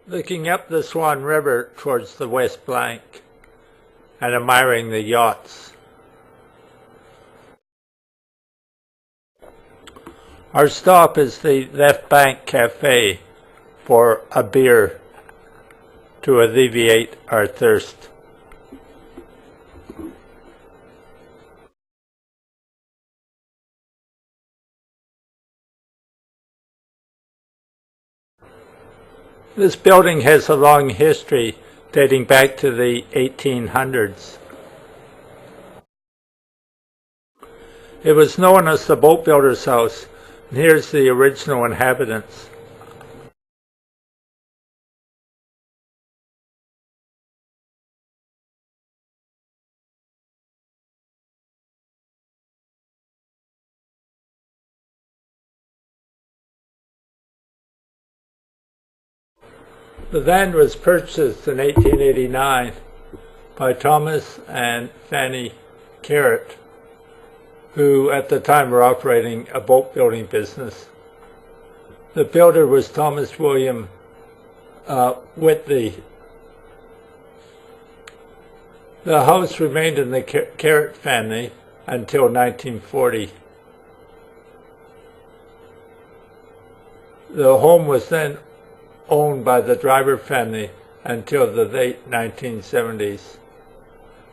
looking up the Swan River towards the west bank and admiring the yachts. Our stop is the Left Bank Cafe for a beer to alleviate our thirst. This building has a long history dating back to the 1800s. It was known as the boat builder's house, and here's the original inhabitants. The land was purchased in 1889 by Thomas and Fanny Carrot, who at the time were operating a boat building business. The builder was Thomas William Whitley. The house remained in the Carrot family until 1940. The home was then owned by the Driver family until the late 1970s,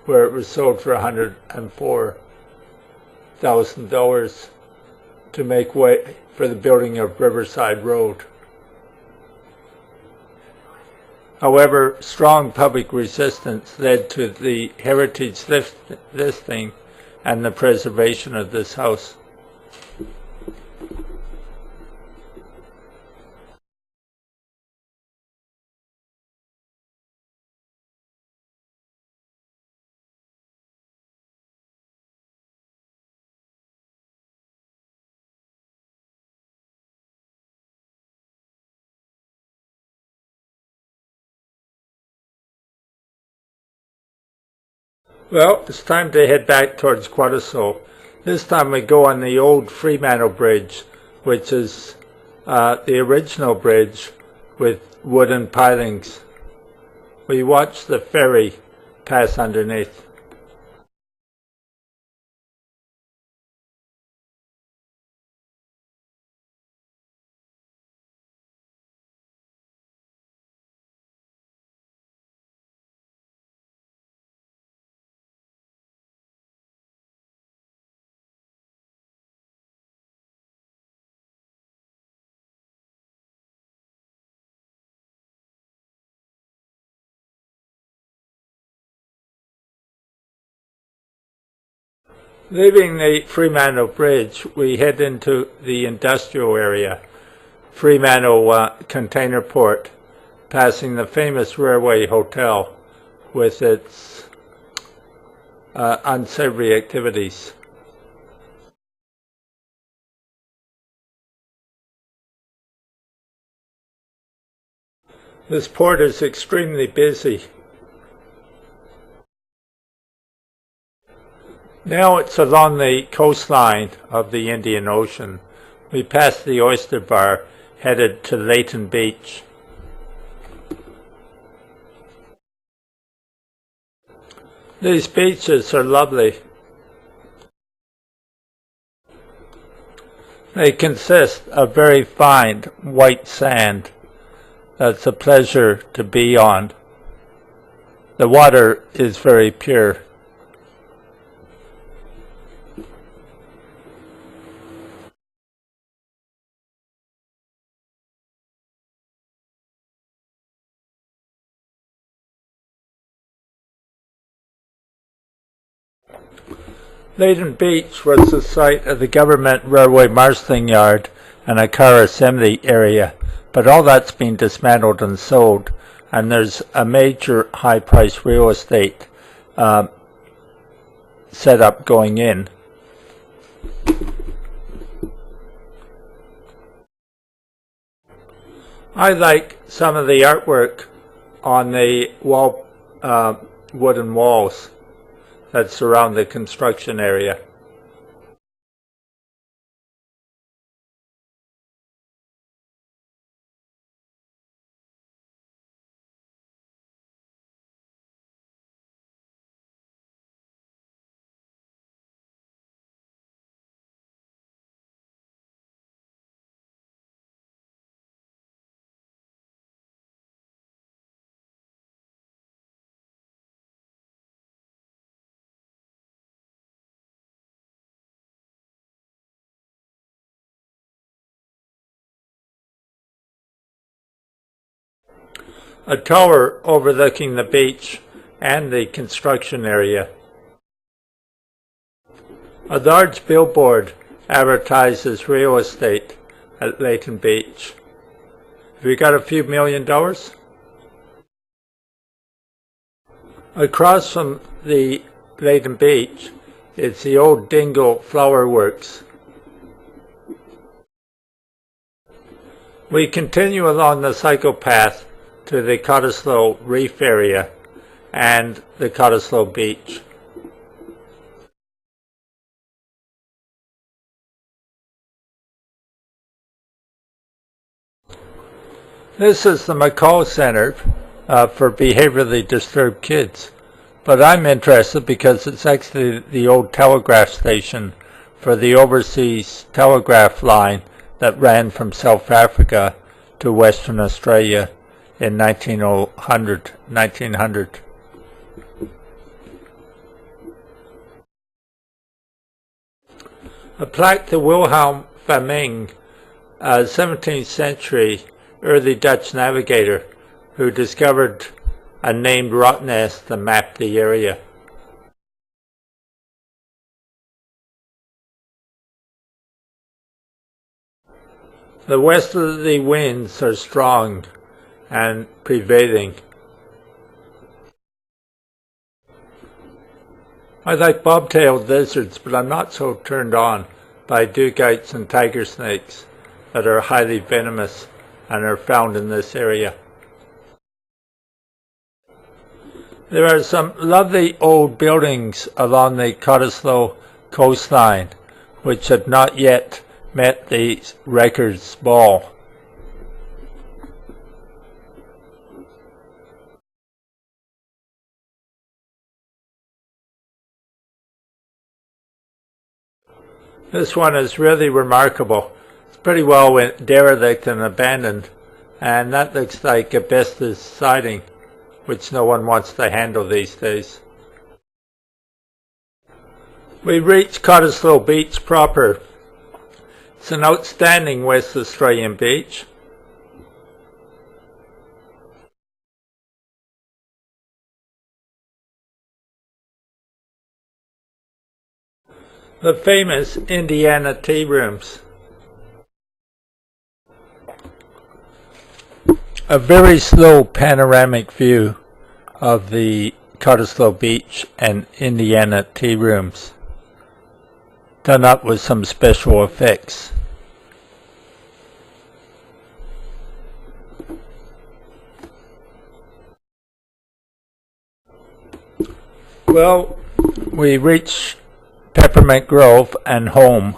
where it was sold for $104,000 to make way for the building of Riverside Road. However, strong public resistance led to the heritage listing and the preservation of this house. Well, it's time to head back towards Cottesloe. This time we go on the old Fremantle Bridge, which is the original bridge with wooden pilings. We watch the ferry pass underneath. Leaving the Fremantle Bridge, we head into the industrial area, Fremantle Container Port, passing the famous Railway Hotel with its unsavory activities. This port is extremely busy. Now it's along the coastline of the Indian Ocean. We pass the Oyster Bar, headed to Leighton Beach. These beaches are lovely. They consist of very fine white sand that's a pleasure to be on. The water is very pure. Leighton Beach was the site of the government railway marshalling yard and a car assembly area, but all that's been dismantled and sold, and there's a major high-priced real estate set up going in. I like some of the artwork on the wooden walls that surround the construction area. a tower overlooking the beach and the construction area. A large billboard advertises real estate at Wellington Beach. Have you got a few $1,000,000? Across from the Wellington Beach is the old Dingle Flower Works. We continue along the cycle path to the Cottesloe Reef area and the Cottesloe Beach. This is the McCall Center for behaviorally disturbed kids, but I'm interested because it's actually the old telegraph station for the overseas telegraph line that ran from South Africa to Western Australia in 1900. A plaque to Wilhelm Faming, a 17th century early Dutch navigator who discovered a named rock nest that mapped the area. The westerly winds are strong and prevailing. I like bobtailed lizards, but I'm not so turned on by dugites and tiger snakes that are highly venomous and are found in this area. There are some lovely old buildings along the Cottesloe coastline which have not yet met the records ball. This one is really remarkable. It's pretty well derelict and abandoned, and that looks like asbestos siding, which no one wants to handle these days. We reached Cottesloe Beach proper. It's an outstanding West Australian beach. The famous Indiana Tea Rooms. A very slow panoramic view of the Cottesloe Beach and Indiana Tea Rooms, done up with some special effects. Well, we reached Peppermint Grove and home,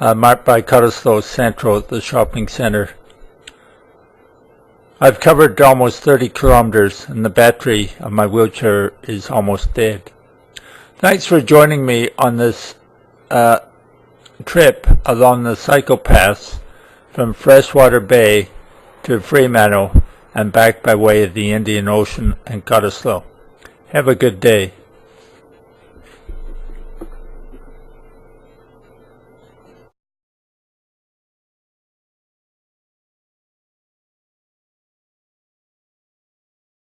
marked by Cottesloe Central, the shopping center. I've covered almost 30 kilometers and the battery of my wheelchair is almost dead. Thanks for joining me on this trip along the cycle paths from Freshwater Bay to Fremantle and back by way of the Indian Ocean and Cottesloe. Have a good day.